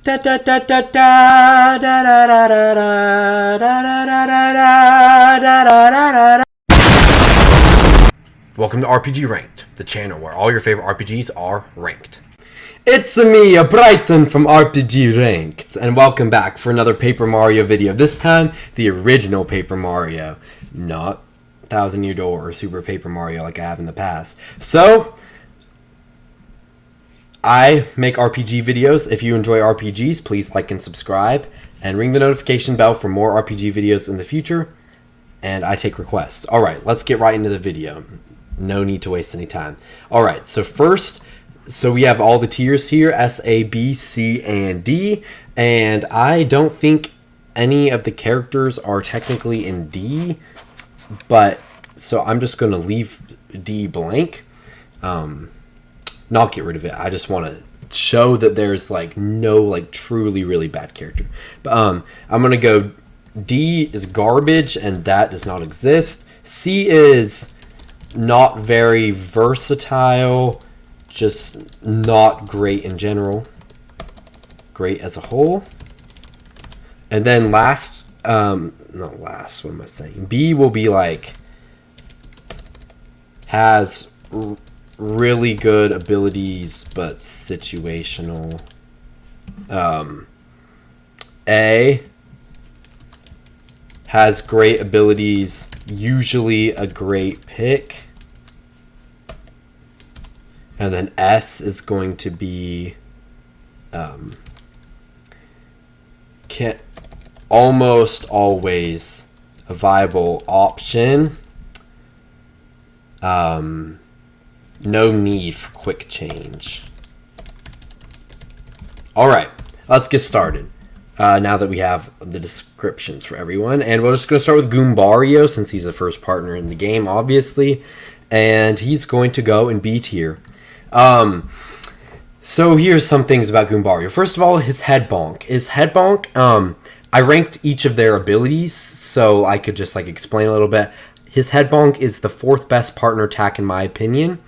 Da da da da da da da da da da da da da da. Welcome to RPG Ranked, the channel where all your favorite RPGs are ranked. It's me, Brighton from RPG Ranked, and welcome back for another Paper Mario video. This time, the original Paper Mario, not Thousand Year Door or Super Paper Mario like I have in the past. So, I make RPG videos. If you enjoy RPGs, please like and subscribe, and ring the notification bell for more RPG videos in the future, and I take requests. Alright, let's get right into the video. No need to waste any time. Alright, so first, we have all the tiers here, S, A, B, C, and D, and I don't think any of the characters are technically in D, but, so I'm just going to leave D blank. Not get rid of it. I just want to show that there's like no like truly really bad character. But I'm going to go D is garbage and that does not exist. C is not very versatile, just not great in general. Great as a whole. And then last, not last, what am I saying? B will be like, has really good abilities, but situational. A has great abilities, usually a great pick. And then S is going to be almost always a viable option. No need for quick change. Alright, let's get started. Now that we have the descriptions for everyone. And we're just going to start with Goombario, since he's the first partner in the game, obviously. And he's going to go in B tier. So here's some things about Goombario. First of all, his head bonk. I ranked each of their abilities, so I could just like explain a little bit. His head bonk is the fourth best partner attack in my opinion.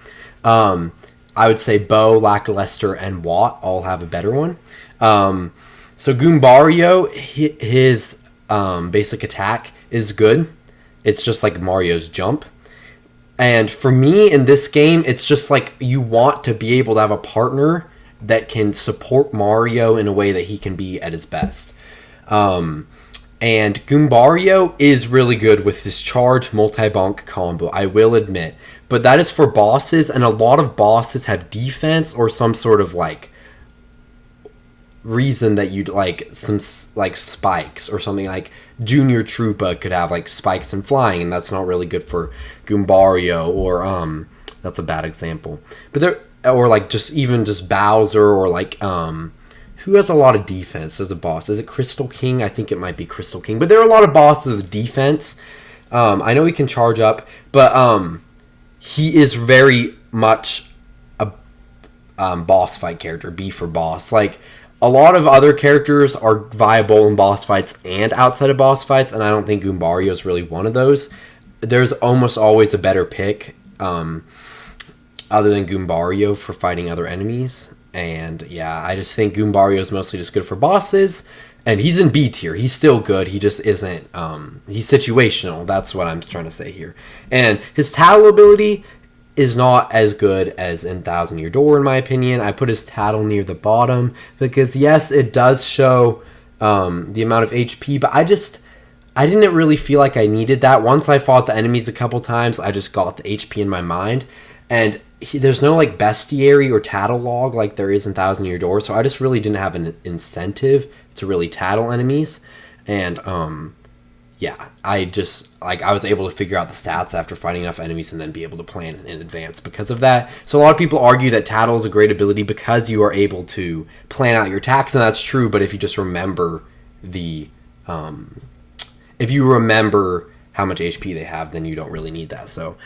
I would say Bo, Lakilester, and Watt all have a better one. So Goombario, his basic attack is good. It's just like Mario's jump. And for me in this game, it's just like you want to be able to have a partner that can support Mario in a way that he can be at his best. And Goombario is really good with his charge multi-bonk combo, I will admit. But that is for bosses, and a lot of bosses have defense or some sort of like reason that you'd like some like spikes or something. Like Junior Troopa could have like spikes and flying, and that's not really good for Goombario, or that's a bad example. But there, or like just Bowser, or like who has a lot of defense as a boss? Is it Crystal King? I think it might be Crystal King. But there are a lot of bosses with defense. I know he can charge up, but he is very much a boss fight character. B for boss. Like, a lot of other characters are viable in boss fights and outside of boss fights, and I don't think Goombario is really one of those. There's almost always a better pick other than Goombario for fighting other enemies. And yeah, I just think Goombario is mostly just good for bosses, and he's in B tier. He's still good. He just isn't. He's situational. That's what I'm trying to say here. And his tattle ability is not as good as in Thousand Year Door, in my opinion. I put his tattle near the bottom because yes, it does show the amount of HP, but I didn't really feel like I needed that. Once I fought the enemies a couple times, I just got the HP in my mind, and there's no like bestiary or tattle log like there is in Thousand Year Door, so I just really didn't have an incentive to really tattle enemies. And yeah, I was able to figure out the stats after fighting enough enemies and then be able to plan in advance because of that. So a lot of people argue that tattle is a great ability because you are able to plan out your attacks, and that's true. But if you just remember if you remember how much HP they have, then you don't really need that. So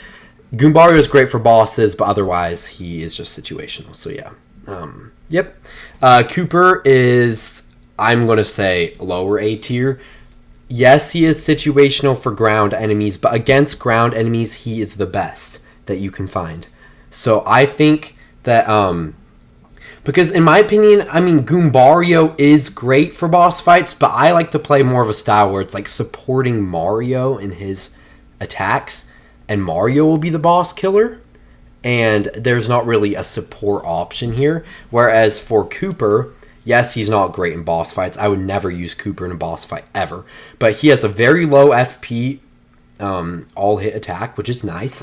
Goombario is great for bosses, but otherwise he is just situational. So yeah, yep. Kooper is, I'm going to say, lower A tier. Yes, he is situational for ground enemies, but against ground enemies, he is the best that you can find. So I think that Because in my opinion, I mean, Goombario is great for boss fights, but I like to play more of a style where it's like supporting Mario in his attacks, and Mario will be the boss killer, and there's not really a support option here. Whereas for Kooper, yes, he's not great in boss fights. I would never use Kooper in a boss fight ever. But he has a very low FP all-hit attack, which is nice.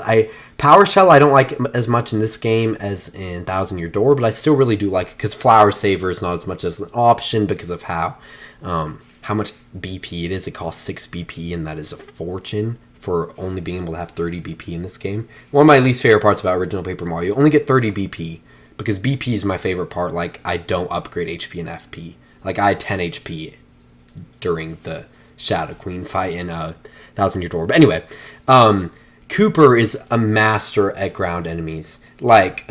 Power Shell I don't like as much in this game as in Thousand Year Door, but I still really do like it because Flower Saver is not as much as an option because of how much BP it is. It costs 6 BP, and that is a fortune for only being able to have 30 BP in this game. One of my least favorite parts about original Paper Mario, only get 30 BP, because BP is my favorite part. Like, I don't upgrade HP and FP. Like, I had 10 HP during the Shadow Queen fight in Thousand Year Door. But anyway, Kooper is a master at ground enemies. Like,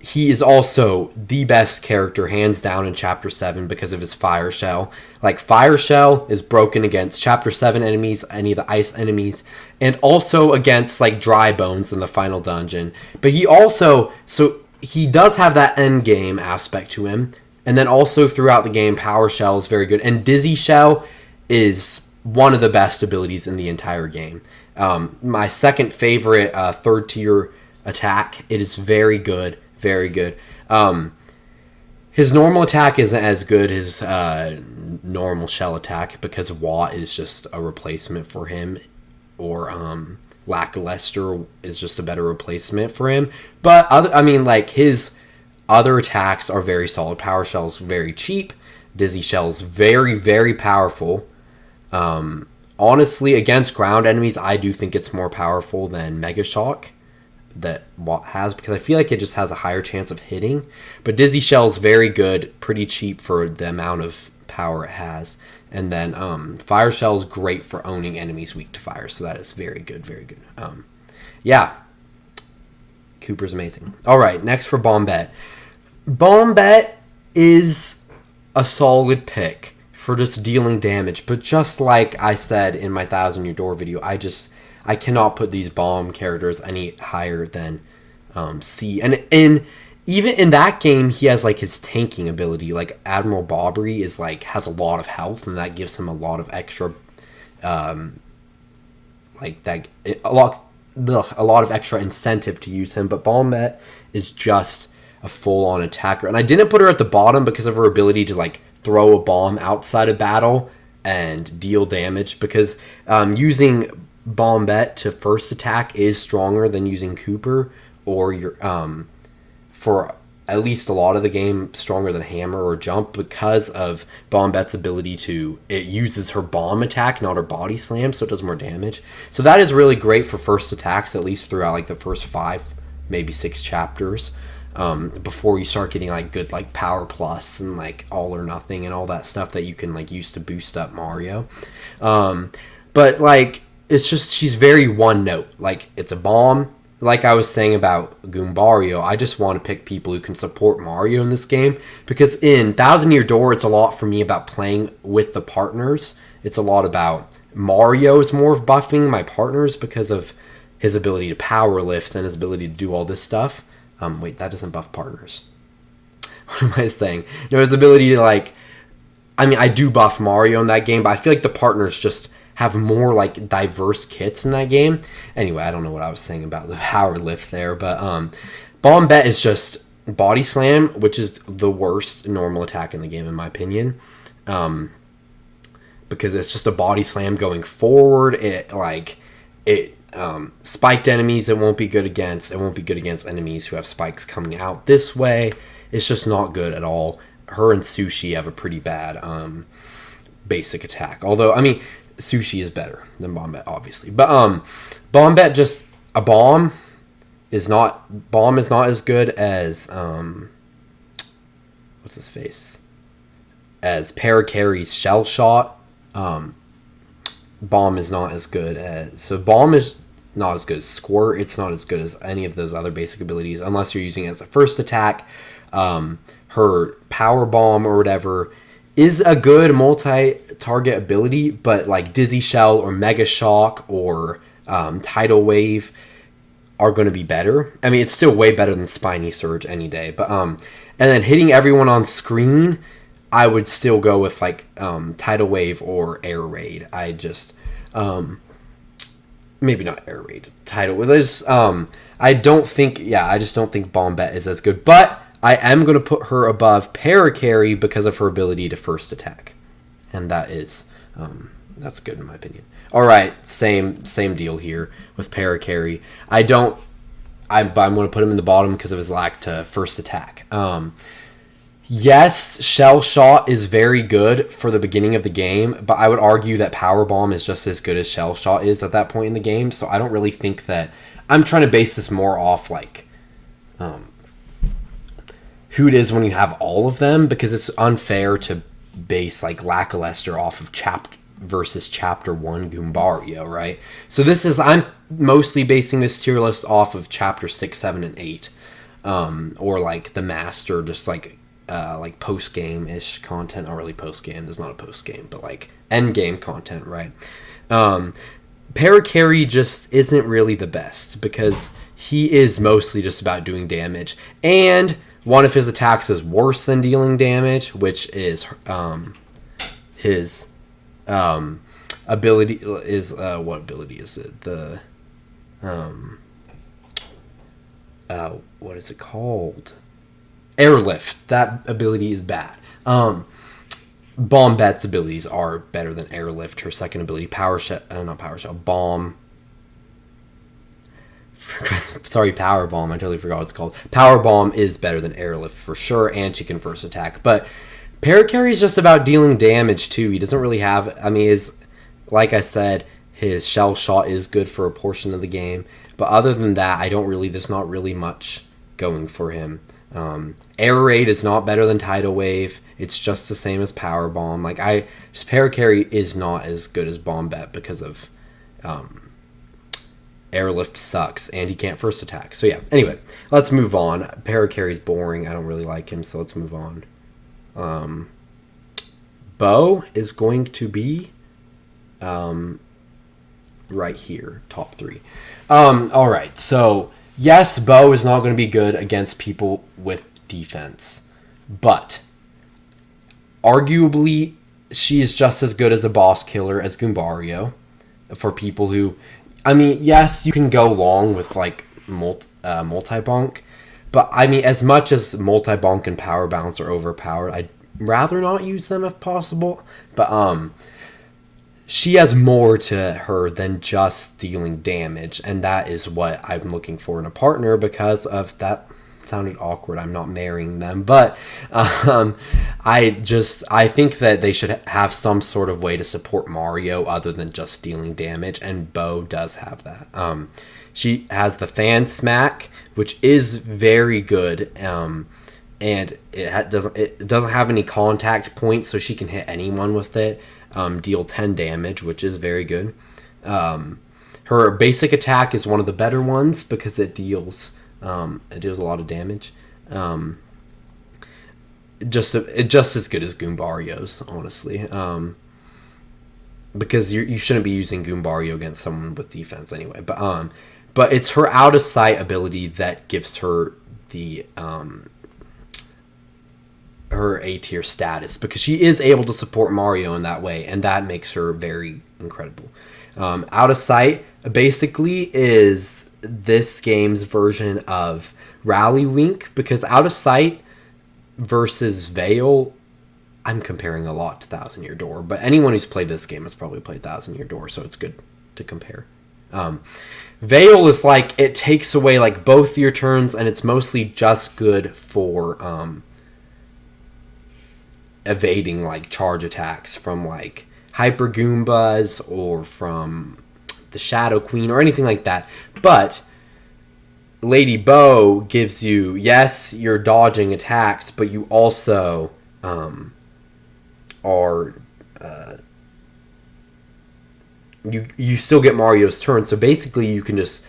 he is also the best character, hands down, in Chapter 7 because of his Fire Shell. Like, Fire Shell is broken against Chapter 7 enemies, any of the ice enemies, and also against, like, Dry Bones in the final dungeon. But he also, so he does have that end game aspect to him, and then also throughout the game, Power Shell is very good, and Dizzy Shell is one of the best abilities in the entire game. My second favorite third tier attack. It is very good. Very good. His normal attack isn't as good as normal shell attack because Watt is just a replacement for him, or Lakilester is just a better replacement for him. But his other attacks are very solid. Power Shell's very cheap. Dizzy Shell's very, very powerful. Honestly, against ground enemies, I do think it's more powerful than Mega Shock that Watt has, because I feel like it just has a higher chance of hitting. But Dizzy Shell's very good, pretty cheap for the amount of power it has. And then Fire Shell's great for owning enemies weak to fire, so that is very good, very good. Yeah, Kooper's amazing. All right, next for Bombetter. Bombetter is a solid pick for just dealing damage, but just like I said in my 1,000 Year Door video, I cannot put these bomb characters any higher than C. And even in that game, he has like his tanking ability. Like Admiral Bobbery is like has a lot of health, and that gives him a lot of extra, a lot of extra incentive to use him. But Bombetter is just a full-on attacker, and I didn't put her at the bottom because of her ability to like throw a bomb outside of battle and deal damage. Because using Bombetter to first attack is stronger than using Kooper, or your for at least a lot of the game stronger than Hammer or Jump, because of Bombette's ability it uses her bomb attack, not her body slam, so it does more damage. So that is really great for first attacks, at least throughout like the first 5, maybe 6 chapters, before you start getting like good like Power Plus and like All or Nothing and all that stuff that you can like use to boost up Mario. But like, it's just, she's very one note. Like, it's a bomb. Like I was saying about Goombario, I just want to pick people who can support Mario in this game. Because in 1,000 Year Door, it's a lot for me about playing with the partners. It's a lot about Mario is more of buffing my partners because of his ability to power lift and his ability to do all this stuff. Wait, that doesn't buff partners. What am I saying? No, his ability to like, I do buff Mario in that game, but I feel like the partners just have more like diverse kits in that game. Anyway, I don't know what I was saying about the power lift there, but Bombetter is just body slam, which is the worst normal attack in the game in my opinion, because it's just a body slam going forward. It spiked enemies it won't be good against. It won't be good against enemies who have spikes coming out this way. It's just not good at all. Her and Sushie have a pretty bad basic attack, although Sushie is better than Bombetter, obviously. But Bombetter, just a bomb is not as good as what's his face? As Parkarry's Shell Shot. Bomb is not as good as Bomb is not as good as Squirt. It's not as good as any of those other basic abilities unless you're using it as a first attack. Her Power Bomb or whatever is a good multi-target ability, but like Dizzy Shell or Mega Shock or Tidal Wave are going to be better. It's still way better than Spiny Surge any day, but And then hitting everyone on screen, I would still go with like Tidal Wave or Air Raid. I just maybe not Air Raid, Tidal Wave. There's I just don't think Bombetter is as good, but I am going to put her above Parkarry because of her ability to first attack, and that is that's good in my opinion. All right, same deal here with Parkarry. I'm going to put him in the bottom because of his lack to first attack. Yes, Shell Shot is very good for the beginning of the game, but I would argue that Power Bomb is just as good as Shell Shot is at that point in the game, so I don't really think that... I'm trying to base this more off, like, who it is when you have all of them, because it's unfair to base, like, Lakilester off of Chapter 1 Goombario, right? So I'm mostly basing this tier list off of Chapter 6, 7, and 8, or, like, the Master, just, like post-game-ish content. Not really post-game, there's not a post-game, but like end-game content, right? Parkarry just isn't really the best because he is mostly just about doing damage, and one of his attacks is worse than dealing damage, which is his ability is what ability is it? The what is it called? Airlift. That ability is bad. Bombette's abilities are better than Airlift. Her second ability, Bomb. Power Bomb. I totally forgot what it's called. Power Bomb is better than Airlift for sure, and she can first attack. But Parkarry is just about dealing damage too. He doesn't really have... like I said, his Shell Shot is good for a portion of the game. But other than that, there's not really much going for him. Air Raid is not better than Tidal Wave. It's just the same as Power Bomb. Parkarry is not as good as Bombetter because of Airlift sucks and he can't first attack. So yeah, anyway, let's move on. Parkarry's boring. I don't really like him, so let's move on. Bo is going to be right here, top 3. Alright, so yes, Bo is not going to be good against people with defense, but arguably she is just as good as a boss killer as Goombario for people who... yes, you can go long with like multi-bonk, but as much as multi-bonk and power bounce are overpowered, I'd rather not use them if possible, but she has more to her than just dealing damage, and that is what I'm looking for in a partner because of that. Sounded awkward. I'm not marrying them, but I think that they should have some sort of way to support Mario other than just dealing damage, and Bo does have that. She has the Fan Smack, which is very good, and it doesn't have any contact points, so she can hit anyone with it. Deal 10 damage, which is very good. Her basic attack is one of the better ones because it deals a lot of damage. Just as good as Goombario's, honestly. Because you shouldn't be using Goombario against someone with defense anyway. But it's her out of sight ability that gives her the her A tier status, because she is able to support Mario in that way, and that makes her very incredible. Out of sight basically is this game's version of Rally Wink, because out of sight versus Veil, I'm comparing a lot to Thousand Year Door, but anyone who's played this game has probably played Thousand Year Door, so it's good to compare. Veil is like, it takes away like both your turns, and it's mostly just good for evading like charge attacks from like Hyper Goombas or from the Shadow Queen or anything like that. But Lady Bo gives you, yes, you're dodging attacks, but you also are you still get Mario's turn. So basically you can just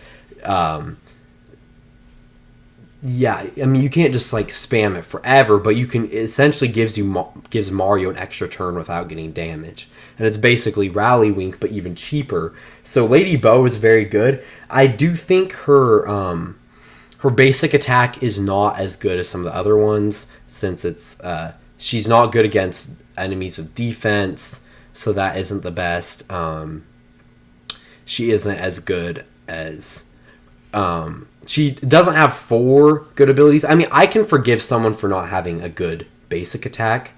you can't just like spam it forever, but you can, it essentially gives Mario an extra turn without getting damage. And it's basically Rally Wink, but even cheaper. So Lady Bo is very good. I do think her her basic attack is not as good as some of the other ones, since it's she's not good against enemies with defense, so that isn't the best. She isn't as good as she doesn't have 4 good abilities. I mean, I can forgive someone for not having a good basic attack,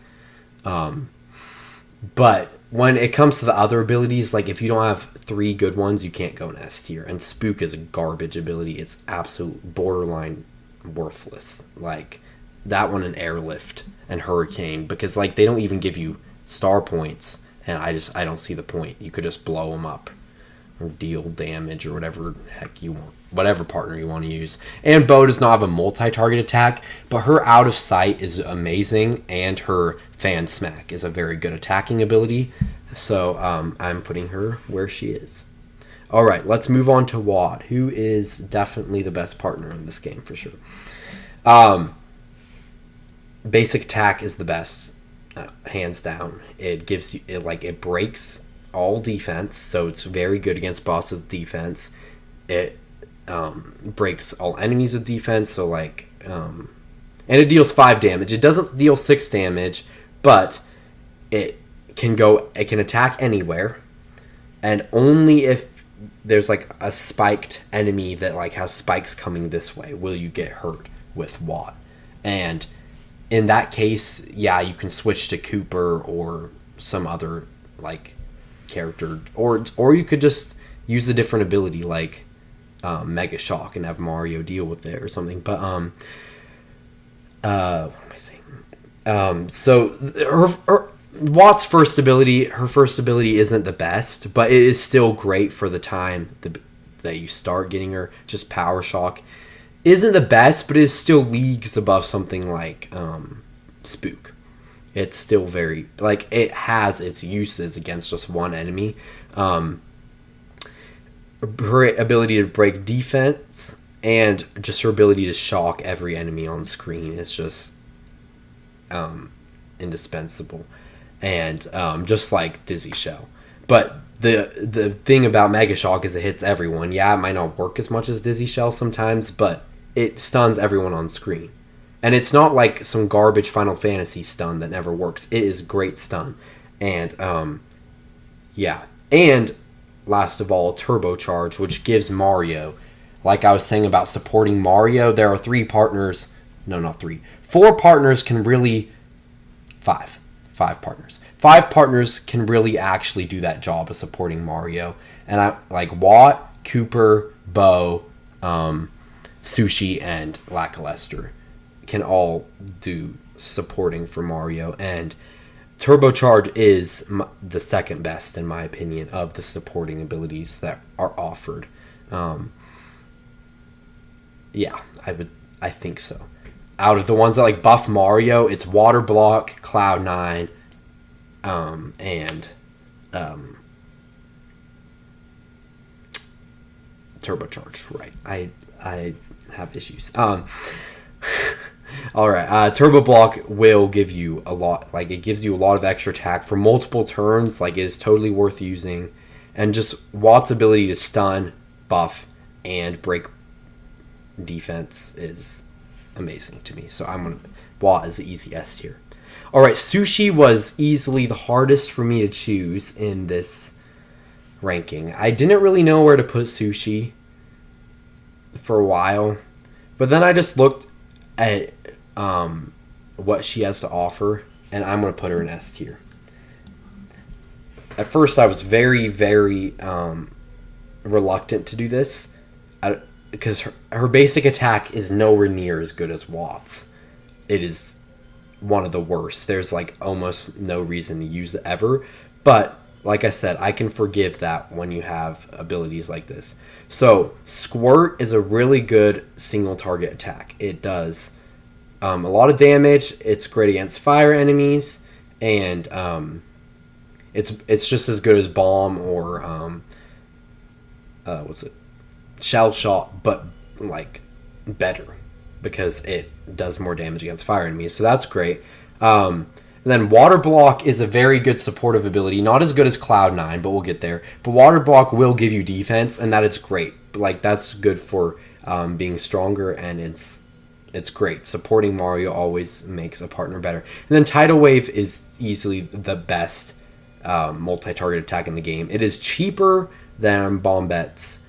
but when it comes to the other abilities, like if you don't have 3 good ones, you can't go in S tier. And Spook is a garbage ability. It's absolute borderline worthless. Like that one and Airlift and Hurricane, because like they don't even give you star points, and I don't see the point. You could just blow them up or deal damage or whatever heck you want, whatever partner you want to use. And Bo does not have a multi-target attack, but her Out of Sight is amazing, and her Fan Smack is a very good attacking ability. So I'm putting her where she is. All right, let's move on to Wad, who is definitely the best partner in this game for sure. Basic attack is the best, hands down. It gives you it breaks all defense, so it's very good against boss with defense. It breaks all enemies with defense, so and it deals 5 damage. It doesn't deal 6 damage, but it can attack anywhere, and only if there's like a spiked enemy that like has spikes coming this way will you get hurt with Watt. And in that case, yeah, you can switch to Kooper or some other like character, or you could just use a different ability like Mega Shock and have Mario deal with it or something. But what am I saying? So her Watt's first ability isn't the best, but it is still great for the time that you start getting her. Just Power Shock isn't the best, but it is still leagues above something like Spook. It's still very, like, it has its uses against just one enemy. Her ability to break defense and just her ability to shock every enemy on screen is just indispensable. And just like Dizzy Shell. But the thing about Mega Shock is it hits everyone. Yeah, it might not work as much as Dizzy Shell sometimes, but it stuns everyone on screen. And it's not like some garbage Final Fantasy stun that never works. It is great stun. And, yeah. And, last of all, Turbocharge, which gives Mario, like I was saying about supporting Mario, there are 3 partners. No, not 3. 4 partners can really... 5 partners. 5 partners can really actually do that job of supporting Mario. And I like Watt, Kooper, Bo, Sushie, and Lakilester can all do supporting for Mario, and Turbocharge is the second best in my opinion of the supporting abilities that are offered. Yeah, I think so. Out of the ones that like buff Mario, it's Water Block, Cloud9, and Turbocharge. Right, I have issues. All right, Turbo Block will give you a lot. Like, it gives you a lot of extra attack for multiple turns. Like, it is totally worth using. And just Watt's ability to stun, buff, and break defense is amazing to me. So Watt is the easy S tier. All right, Sushie was easily the hardest for me to choose in this ranking. I didn't really know where to put Sushie for a while, but then I just looked at what she has to offer, and I'm going to put her in S tier. At first, I was very, very reluctant to do this because her basic attack is nowhere near as good as Watt's. It is one of the worst. There's like almost no reason to use it ever. But like I said, I can forgive that when you have abilities like this. So Squirt is a really good single target attack. It does a lot of damage. It's great against fire enemies, and it's just as good as Bomb or Shell Shot, but like better because it does more damage against fire enemies. So that's great. And then Water Block is a very good supportive ability. Not as good as Cloud9, but we'll get there. But Water Block will give you defense, and that is great. Like, that's good for being stronger, and it's great. Supporting Mario always makes a partner better. And then Tidal Wave is easily the best multi-target attack in the game. It is cheaper than Bombette's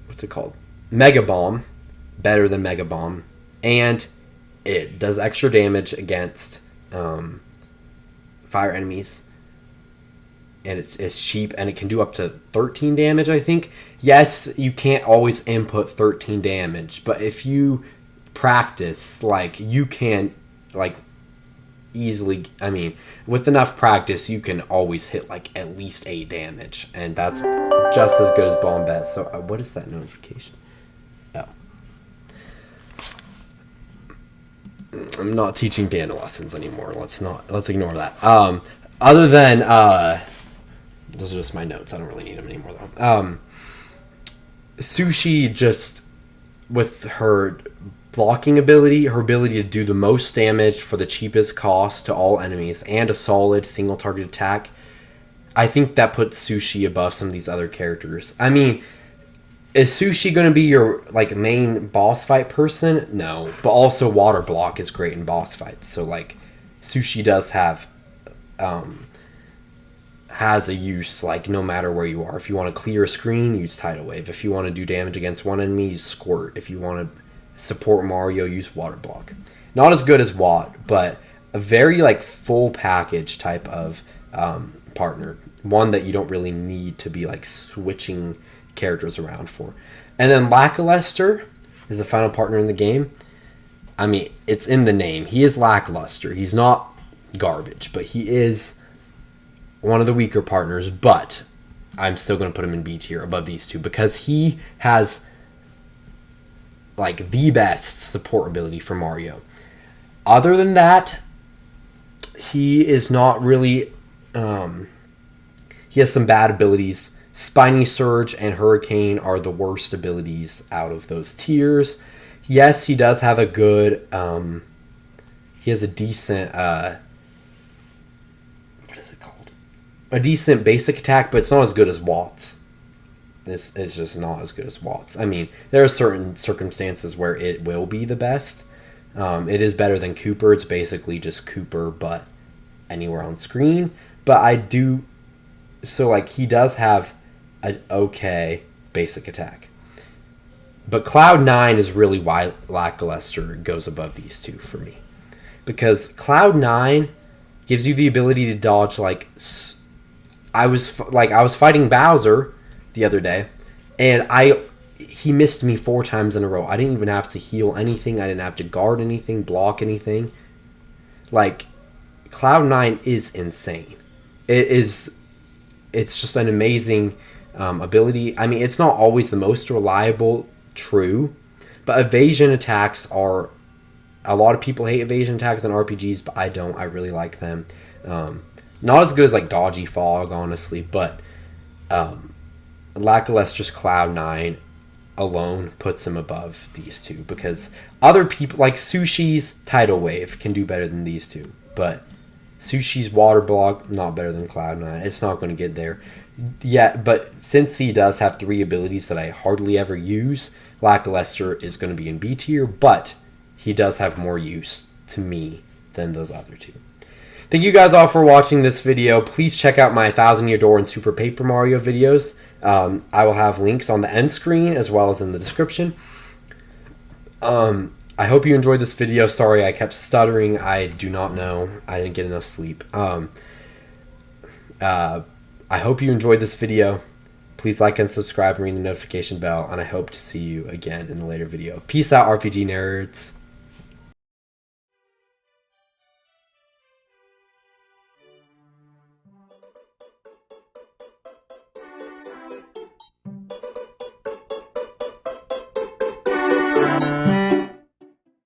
what's it called? Mega Bomb, better than Mega Bomb, and it does extra damage against fire enemies. And it's cheap, and it can do up to 13 damage, I think. Yes, you can't always input 13 damage, but if you practice, like, you can, like, easily, I mean, with enough practice, you can always hit, like, at least 8 damage, and that's just as good as Bombette. So, what is that notification? Oh. I'm not teaching piano lessons anymore. Let's ignore that. Other than, those are just my notes. I don't really need them anymore, though. Sushie, just with her blocking ability, her ability to do the most damage for the cheapest cost to all enemies, and a solid single target attack, I think that puts Sushie above some of these other characters. I mean, is Sushie going to be your, like, main boss fight person? No. But also water block is great in boss fights. So, like, Sushie does have has a use, like, no matter where you are. If you want to clear a screen, use Tidal Wave. If you want to do damage against one enemy, use Squirt. If you want to support Mario, use Water Block. Not as good as Watt, but a very, like, full package type of partner. One that you don't really need to be, like, switching characters around for. And then Lakilester is the final partner in the game. I mean, it's in the name. He is lackluster. He's not garbage, but he is one of the weaker partners, but I'm still going to put him in B tier above these two because he has, like, the best support ability for Mario. Other than that, he is not really, he has some bad abilities. Spiny Surge and Hurricane are the worst abilities out of those tiers. Yes, he does have a good, he has a decent, a decent basic attack, but it's not as good as Watt's. It's just not as good as Watt's. I mean, there are certain circumstances where it will be the best. It is better than Kooper. It's basically just Kooper, but anywhere on screen. But I do... So, like, he does have an okay basic attack. But Cloud9 is really why Lakilester goes above these two for me. Because Cloud9 gives you the ability to dodge, like... I was fighting Bowser the other day, and he missed me 4 times in a row. I didn't even have to heal anything. I didn't have to guard anything, block anything. Like, Cloud9 is insane. It's just an amazing ability. I mean, it's not always the most reliable, true, but evasion attacks are... A lot of people hate evasion attacks in RPGs, but I don't. I really like them. Not as good as, like, Dodgy Fog, honestly, but Lakilester's Cloud9 alone puts him above these two, because other people, like Sushie's Tidal Wave, can do better than these two, but Sushie's Water Block, not better than Cloud9. It's not going to get there. Yeah, but since he does have 3 abilities that I hardly ever use, Lakilester is going to be in B tier, but he does have more use to me than those other two. Thank you guys all for watching this video. Please check out my 1000 Year Door and Super Paper Mario videos. I will have links on the end screen as well as in the description. I hope you enjoyed this video. Sorry, I kept stuttering. I do not know. I didn't get enough sleep. I hope you enjoyed this video. Please like and subscribe and ring the notification bell. And I hope to see you again in a later video. Peace out, RPG nerds.